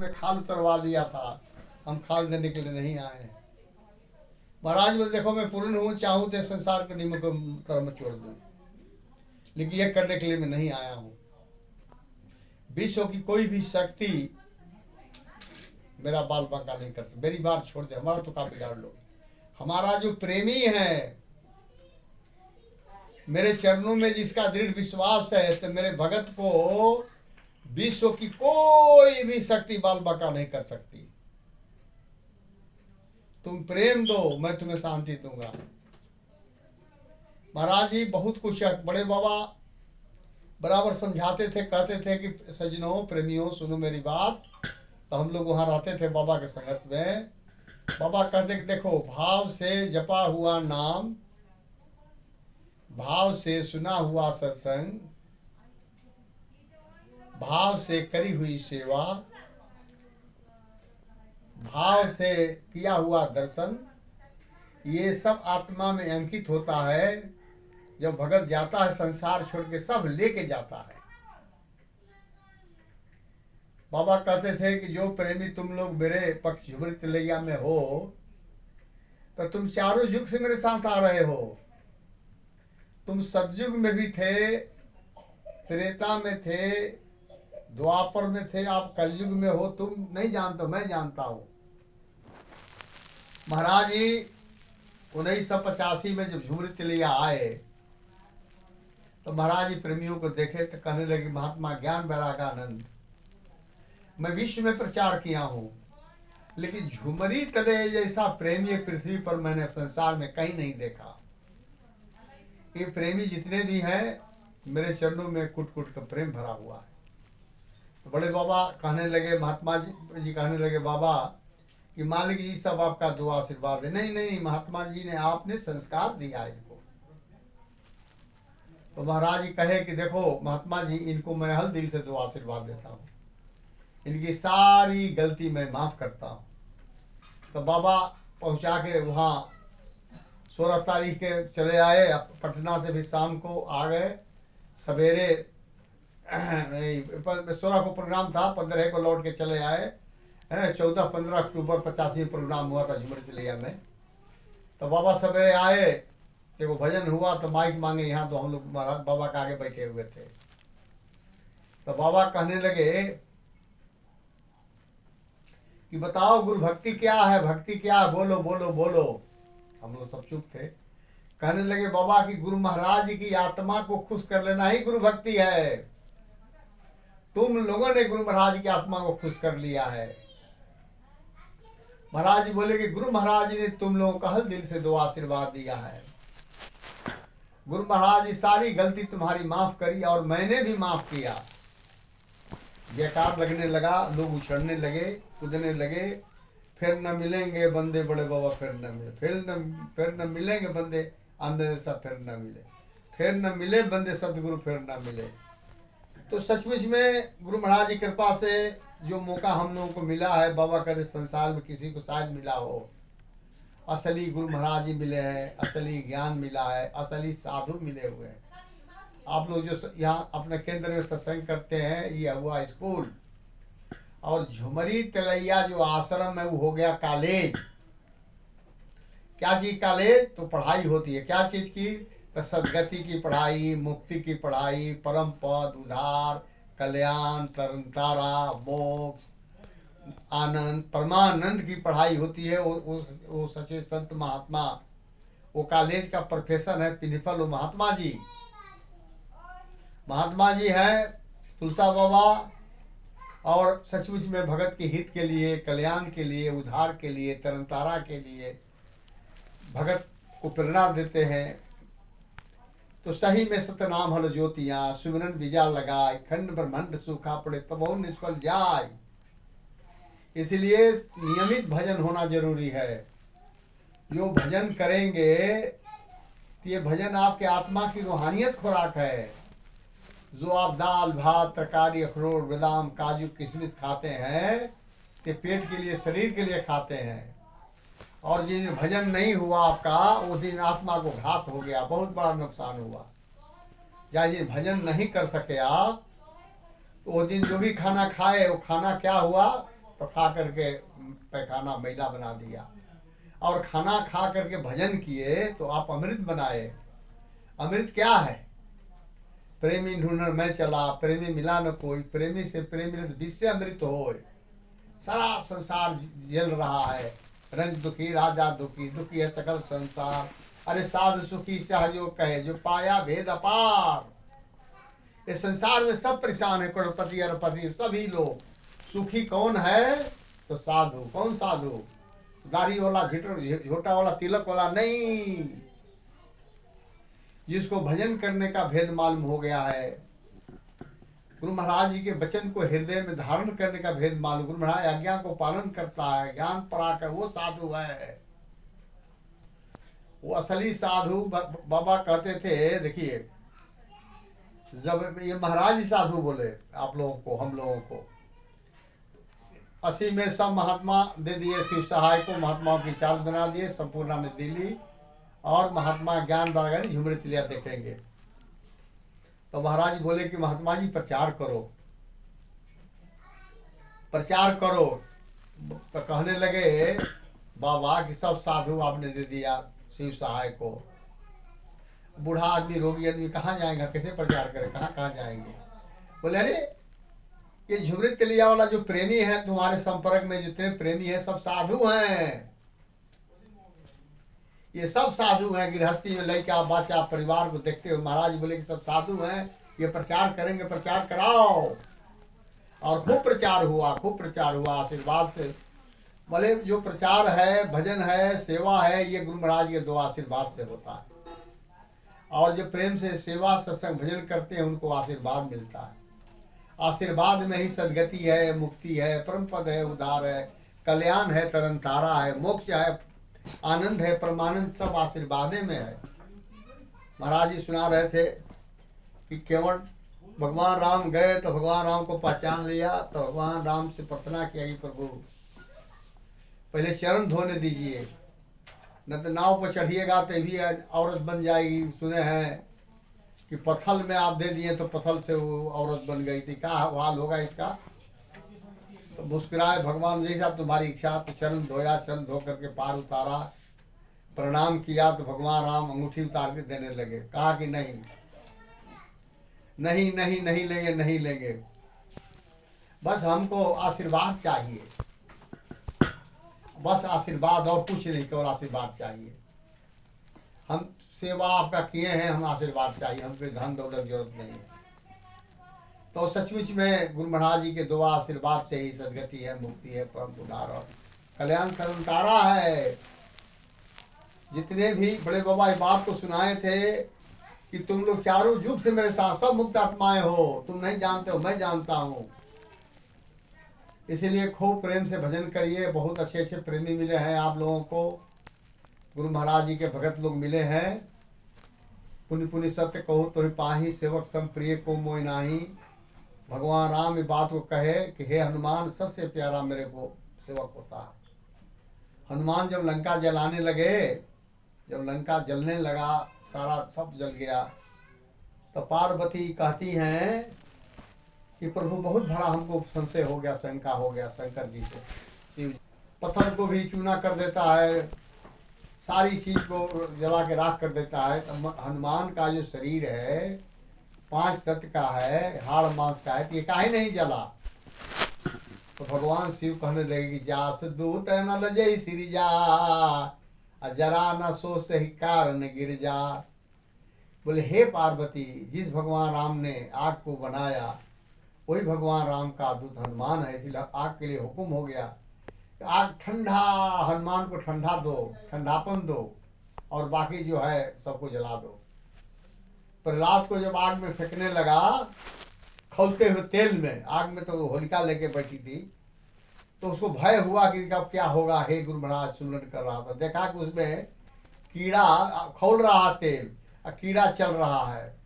में खाल उतरवा दिया था, हम खाल देने के लिए नहीं आए। महाराज बोले देखो मैं पूर्ण हूँ, चाहूँ तो संसार के नियम को कर्म छोड़ दूँ, लेकिन यह करने के लिए मैं नहीं आया हूँ। विश्व की कोई भी शक्ति मेरा बाल बांका नहीं कर सकती। मेरी बात छोड़ दे, हमारा तो का बिगाड़ लो। हमारा जो प्रेमी है, मेरे चरणों में जिसका दृढ़ विश्वास है, तो मेरे भगत को विश्व की कोई भी शक्ति बाल बांका नहीं कर सकती। तुम प्रेम दो, मैं तुम्हें शांति दूंगा। महाराज जी बहुत कुछ बड़े बाबा बराबर समझाते थे, कहते थे कि सज्जनों प्रेमियों सुनो मेरी बात। तो हम लोग वहाँ रहते थे बाबा के संगत में। बाबा कहते कि देखो, भाव से जपा हुआ नाम, भाव से सुना हुआ सत्संग, भाव से करी हुई सेवा, भाव से किया हुआ दर्शन, ये सब आत्मा में अंकित होता है। जब भगत जाता है संसार छोड़ के, सब लेके जाता है। बाबा कहते थे कि जो प्रेमी तुम लोग मेरे पक्ष झुमरी तिलैया में हो, तो तुम चारों युग से मेरे साथ आ रहे हो। तुम सतयुग में भी थे, त्रेता में थे, द्वापर में थे, आप कलयुग में हो। तुम नहीं जानते, मैं जानता हूं। महाराज जी 1985 में जब झुमरी तिलैया आए, तो महाराज जी प्रेमियों को देखे तो कहने लगे, महात्मा ज्ञान वैरागानंद, मैं विश्व में प्रचार किया हूँ, लेकिन झुमरी तले जैसा प्रेमी पृथ्वी पर मैंने संसार में कहीं नहीं देखा। ये प्रेमी जितने भी हैं, मेरे चरणों में कुट कुट का प्रेम भरा हुआ है। तो बड़े बाबा कहने लगे, महात्मा जी कहने लगे, बाबा कि मालिक जी सब आपका दुआ आशीर्वाद है। नहीं नहीं, महात्मा जी ने आपने संस्कार दिया इनको। तो महाराज जी कहे कि देखो महात्मा जी, इनको मैं हर दिल से दुआ आशीर्वाद देता हूँ, इनकी सारी गलती मैं माफ करता हूँ। तो बाबा पहुंचा के वहाँ 16 तारीख के चले आए, पटना से भी शाम को आ गए। सवेरे 16 को प्रोग्राम था, 15 को लौट के चले आए। 14-15 अक्टूबर 85 प्रोग्राम हुआ था झुमरी तिलैया में। तो बाबा सवेरे आए, देखो भजन हुआ तो माइक मांगे यहाँ, तो हम लोग बाबा के आगे बैठे हुए थे। तो बाबा कहने लगे कि बताओ गुरु भक्ति क्या है, भक्ति क्या है, बोलो बोलो बोलो। हम लोग सब चुप थे। कहने लगे बाबा कि गुरु महाराज जी की आत्मा को खुश कर लेना ही गुरु भक्ति है। तुम लोगों ने गुरु महाराज की आत्मा को खुश कर लिया है। महाराज जी बोले कि गुरु महाराज जी ने तुम लोगों का हर दिल से दुआ आशीर्वाद दिया है। गुरु महाराज जी सारी गलती तुम्हारी माफ करी और मैंने भी माफ किया। जयकार लगने लगा, लोग उछड़ने लगे, कूदने लगे। फिर न मिलेंगे बंदे बड़े बाबा, फिर न मिले, फिर न मिलेंगे बंदे अंधे सब, फिर न मिले, फिर न मिले बंदे सतगुरु, फिर न मिले। तो सचमुच में गुरु महाराज की कृपा से जो मौका हम लोगों को मिला है, बाबा करे संसार में किसी को शायद मिला हो, असली गुरु महाराज जी मिले हैं, असली ज्ञान मिला है, असली साधु मिले हुए हैं। आप लोग जो यहाँ अपने केंद्र में सत्संग करते हैं, ये हुआ स्कूल, और झुमरी तिलैया जो आश्रम है वो हो गया कॉलेज। क्या चीज कॉलेज? तो पढ़ाई होती है। क्या चीज की? तो सदगति की पढ़ाई, मुक्ति की पढ़ाई, परम पद, उद्धार, कल्याण, तरनतारा, मोक्ष, आनंद, परमानंद की पढ़ाई होती है। वो सच्चे संत महात्मा, वो कॉलेज का प्रोफेसर है प्रिंसिपल, वो महात्मा जी है तुलसा बाबा। और सचमुच में भगत के हित के लिए, कल्याण के लिए, उद्धार के लिए, तरनतारा के लिए भगत को प्रेरणा देते हैं। तो सही में सतनाम हल ज्योतियां, सुमिरन बीजा लगाए, खंड ब्रह्मांड सूखा पड़े तब निष्फल जाए। इसलिए नियमित भजन होना जरूरी है। जो भजन करेंगे तो ये भजन आपके आत्मा की रूहानियत खुराक है। जो आप दाल भात तरकारी अखरोट बादाम काजू किशमिश खाते हैं, ये पेट के लिए, शरीर के लिए खाते हैं। और जिन भजन नहीं हुआ आपका, वो दिन आत्मा को घात हो गया, बहुत बड़ा नुकसान हुआ। या जिन भजन नहीं कर सके आप, तो वो दिन जो भी खाना खाए, वो खाना क्या हुआ? तो खा करके पैखाना मैला बना दिया, और खाना खा करके भजन किए तो आप अमृत बनाए। अमृत क्या है? प्रेमी ढूंढन मैं चला, प्रेमी मिला न कोई, प्रेमी से प्रेम मिले तो विष से अमृत होए। सारा संसार जल रहा है, रंग दुखी राजा दुखी, दुखी है सकल संसार। अरे साधु सुखी सहयोग कहे, जो पाया भेद अपार। इस संसार में सब परेशान है, करोड़पति अरबपति सभी लोग। सुखी कौन है? तो साधु। कौन साधु? दाढ़ी वाला, झोटा वाला, तिलक वाला नहीं, जिसको भजन करने का भेद मालूम हो गया है, गुरु महाराज जी के वचन को हृदय में धारण करने का भेद मालूम, गुरु महाराज आज्ञा को पालन करता है, ज्ञान पराकर, वो साधु है। वो असली साधु। बाबा कहते थे, देखिए जब ये महाराज जी साधु बोले आप लोगों को, हम लोगों को, 80 में सब महात्मा दे दिए, शिव सहाय को महात्माओं की चार्ज बना दिए, संपूर्णा में दिल्ली, और महात्मा ज्ञान बारागानी झुमरी तिलिया देखेंगे। तो महाराज जी बोले कि महात्मा जी प्रचार करो, प्रचार करो। तो कहने लगे बाबा कि सब साधु आपने दे दिया शिव सहाय को, बूढ़ा आदमी, रोगी आदमी कहाँ जाएगा, कैसे प्रचार करे, कहाँ कहाँ जाएंगे? बोले अरे ये झुमरी तिलिया वाला जो प्रेमी है तुम्हारे संपर्क में, जितने प्रेमी है सब साधु हैं, ये सब साधु हैं। गृहस्थी में लड़का बच्चा परिवार को देखते हो, महाराज बोले कि सब साधु हैं, ये प्रचार करेंगे, प्रचार कराओ। और खूब प्रचार हुआ, खूब प्रचार हुआ आशीर्वाद से। बोले जो प्रचार है, भजन है, सेवा है, ये गुरु महाराज के दो आशीर्वाद से होता है। और जो प्रेम से सेवा सत्संग भजन करते हैं उनको आशीर्वाद मिलता है। आशीर्वाद में ही सदगति है, मुक्ति है, परम पद है, उद्धार है, कल्याण है, तरन तारा है, मोक्ष है, आनंद है, परमानंद, सब आशीर्वादे में है। महाराज जी सुना रहे थे कि केवल भगवान राम गए तो भगवान राम को पहचान लिया, तो भगवान राम से प्रार्थना किया कि प्रभु पहले चरण धोने दीजिए, न तो नाव पर चढ़िएगा तो भी औरत बन जाएगी। सुने हैं कि पथल में आप दे दिए तो पथल से वो औरत बन गई थी, क्या हाल होगा इसका? तो मुस्कुराए भगवान, जैसा तुम्हारी इच्छा। तो चरण धोया, चरण धो करके पार उतारा, प्रणाम किया, तो भगवान राम अंगूठी उतार के देने लगे। कहा कि नहीं नहीं नहीं नहीं लेंगे, नहीं लेंगे, बस हमको आशीर्वाद चाहिए, बस आशीर्वाद, और कुछ नहीं, केवल आशीर्वाद चाहिए। हम सेवा आपका किए हैं, हम आशीर्वाद चाहिए, हमको धन दौलत जरूरत नहीं है। तो सचमुच में गुरु महाराज जी के दो आशीर्वाद से ही सदगति है, मुक्ति है, परम उद्धार और कल्याण करुण तारा है। जितने भी बड़े बाबा इस बात को सुनाए थे कि तुम लोग चारों युग से मेरे साथ सब मुक्त आत्माएं हो, तुम नहीं जानते हो, मैं जानता हूँ। इसीलिए खूब प्रेम से भजन करिए। बहुत अच्छे अच्छे प्रेमी मिले हैं आप लोगों को, गुरु महाराज जी के भगत लोग मिले हैं। पुण्य पुण्य सत्य कहो तो ही पाही, सेवक सम प्रिय को मोय नाही। भगवान राम इस बात को कहे कि हे हनुमान, सबसे प्यारा मेरे को सेवक होता है। हनुमान जब लंका जलाने लगे, जब लंका जलने लगा, सारा सब जल गया, तो पार्वती कहती हैं कि प्रभु बहुत बड़ा हमको संशय हो गया, शंका हो गया शंकर जी से। शिव पत्थर को भी चूना कर देता है, सारी चीज को जला के राख कर देता है। तो हनुमान का जो शरीर है 5 तत्व का है, हाड़ मांस का है, तो ये काहे नहीं जला? तो भगवान शिव कहने लगे कि जास दूत न लजई सिरिजा, जरा न सो सही कारण गिर जा। बोले हे पार्वती, जिस भगवान राम ने आग को बनाया वही भगवान राम का दूत हनुमान है, इसलिए आग के लिए हुक्म हो गया, आग ठंडा, हनुमान को ठंडा दो, ठंडापन दो, और बाकी जो है सबको जला दो। प्रहलाद को जब आग में फेंकने लगा, खौलते हुए तेल में, आग में तो होलिका लेके बैठी थी, तो उसको भय हुआ कि कब क्या होगा। हे गुरु महाराज सुमरन कर रहा था, देखा कि उसमें कीड़ा खौल रहा तेल, और कीड़ा चल रहा है,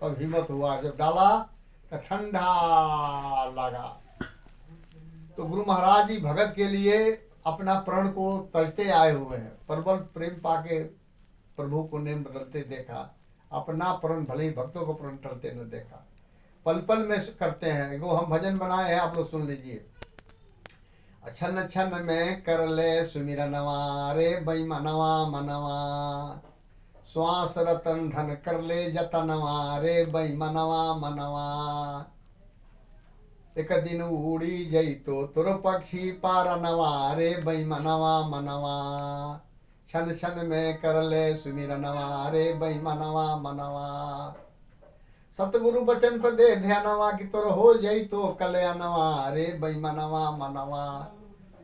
तब हिम्मत हुआ, जब डाला तो ठंडा लगा। तो गुरु महाराज जी भगत के लिए अपना प्रण को तजते आए हुए हैं। प्रबल प्रेम पाके प्रभु को नेम बदलते देखा, अपना प्रण भले ही भक्तों को प्रण टलते न देखा। पल पल में करते हैं। वो हम भजन बनाए हैं, आप लोग सुन लीजिए। छन छन में कर ले सुमिरनवा रे बेईमानवा मनवा, श्वास रतन धन कर ले जतनवा रे बेईमानवा मनवा। एक दिन उड़ी जई तो तुर पक्षी पारनवा रे बेईमानवा मनवा, छन छन में कर ले सुमिरनवा रे बेईमानवा मनवा। सतगुरु बचन पर दे ध्यानवा कि तोर हो जई तो कल्याणवा रे बेईमानवा मनवा।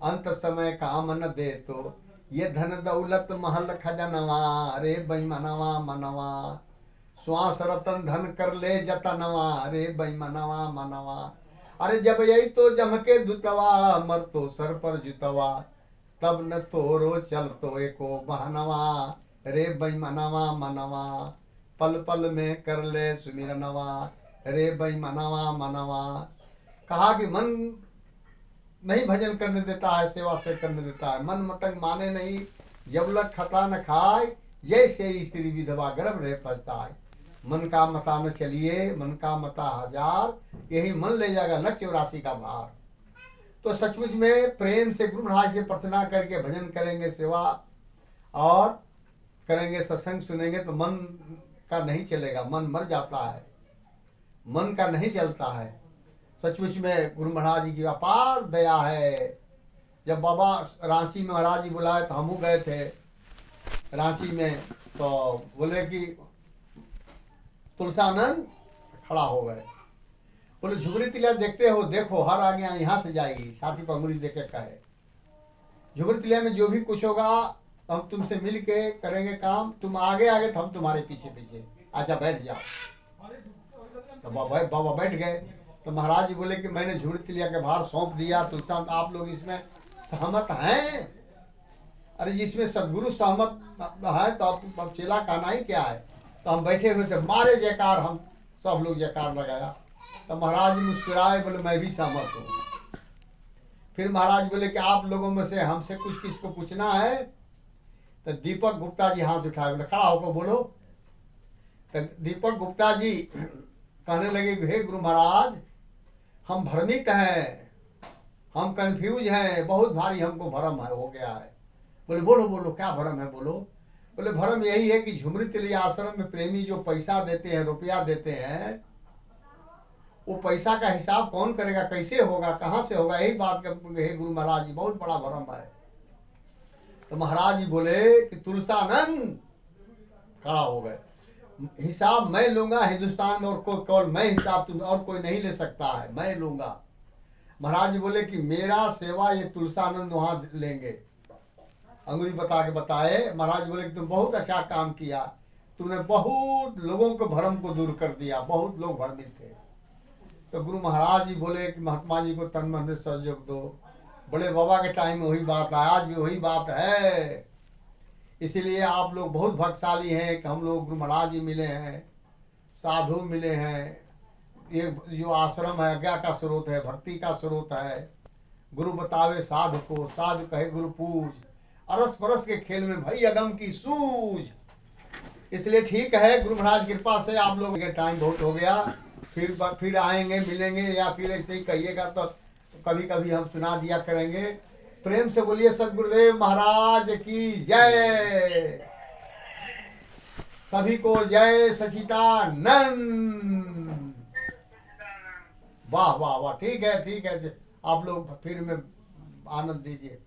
अंत समय काम न दे तो ये धन दौलत महल खजनवा रे बेईमानवा मनवा, श्वास रतन धन कर ले जतनवा रे बेईमानवा मनवा। अरे जब यही तो जमके दुतवा मर तो सर पर जुतवा, तब न तोरो चल तो एको बहनवा रे बेईमानवा मनवा। पल पल में कर ले सुमिरनवा रे बेईमानवा मनवा। कहा कि मन नहीं भजन करने देता है, सेवा से करने देता है, मन मतंग माने नहीं, जब लग खता न खाए, जैसे स्त्री विधवा गर्भ रह पछता है। मन का मता न चलिए, मन का मता हजार, यही मन ले जाएगा लख 84 का भार। तो सचमुच में प्रेम से गुरु महाराज से प्रार्थना करके भजन करेंगे, सेवा और करेंगे, सत्संग सुनेंगे तो मन का नहीं चलेगा, मन मर जाता है, मन का नहीं चलता है। सचमुच में गुरु महाराज जी की अपार दया है। जब बाबा रांची में महाराज जी बुलाए तो हम गए थे रांची में, तो बोले कि तुलसानंद खड़ा हो गए, बोले झुगरी तिलिया देखते हो, देखो हर आगे यहाँ से जाएगी, छाती पर अंगुली देके कहे झुगरी तिलिया में जो भी कुछ होगा हम तुमसे मिल के करेंगे काम, तुम आगे आगे तो हम तुम्हारे पीछे पीछे, आजा बैठ जाओ। तो बाबा बैठ गए। तो महाराज जी बोले कि मैंने झुगरी तिलिया के भार सौंप दिया, तुलसा आप लोग इसमें सहमत हैं? अरे जिसमें सदगुरु सहमत है तो अब चेला कहना ही क्या है। तो हम बैठे हुए थे, मारे जयकार, हम सब लोग जयकार लगाया। तो महाराज मुस्कुराए, बोले मैं भी सहमत हूँ। फिर महाराज बोले कि आप लोगों में से हमसे कुछ किसको पूछना है? तो दीपक गुप्ता जी हाथ उठाए, बोले खड़ा होकर बोलो। तो दीपक गुप्ता जी कहने लगे, हे गुरु महाराज हम भ्रमित हैं, हम कंफ्यूज हैं, बहुत भारी हमको भ्रम है हो गया है। बोले बोलो बोलो क्या भ्रम है बोलो। बोले भ्रम यही है कि झुमरी तिलिया आश्रम में प्रेमी जो पैसा देते हैं, रुपया देते हैं, वो पैसा का हिसाब कौन करेगा, कैसे होगा, कहाँ से होगा, यही बात का हे गुरु महाराज जी बहुत बड़ा भ्रम है। तो महाराज जी बोले कि तुलसानंद खड़ा हो गए, हिसाब मैं लूंगा हिंदुस्तान में, और केवल मैं हिसाब, तुम और कोई नहीं ले सकता है, मैं लूंगा। महाराज जी बोले कि मेरा सेवा ये तुलसानंद वहां लेंगे, अंगुली बता के बताए। महाराज बोले कि तुम बहुत अच्छा काम किया, तुमने बहुत लोगों के भ्रम को दूर कर दिया, बहुत लोग भ्रमित थे। तो गुरु महाराज जी बोले कि महात्मा जी को तन मन से सहयोग दो। बड़े बाबा के टाइम में वही बात है, आज भी वही बात है। इसीलिए आप लोग बहुत भाग्यशाली हैं कि हम लोग गुरु महाराज जी मिले हैं, साधु मिले हैं। ये जो आश्रम है आज्ञा का स्रोत है, भक्ति का स्रोत है। गुरु बतावे साधु को, साधु कहे गुरु पूज, अरस परस के खेल में भई अगम की सूझ। इसलिए ठीक है, गुरु महाराज कृपा से आप लोगों के टाइम बहुत हो गया, फिर आएंगे मिलेंगे, या फिर ऐसे ही कहिएगा तो कभी कभी हम सुना दिया करेंगे। प्रेम से बोलिए सदगुरुदेव महाराज की जय। सभी को जय सचिदानंद। वाह वाह वाह, ठीक है, आप लोग फिर में आनंद दीजिए।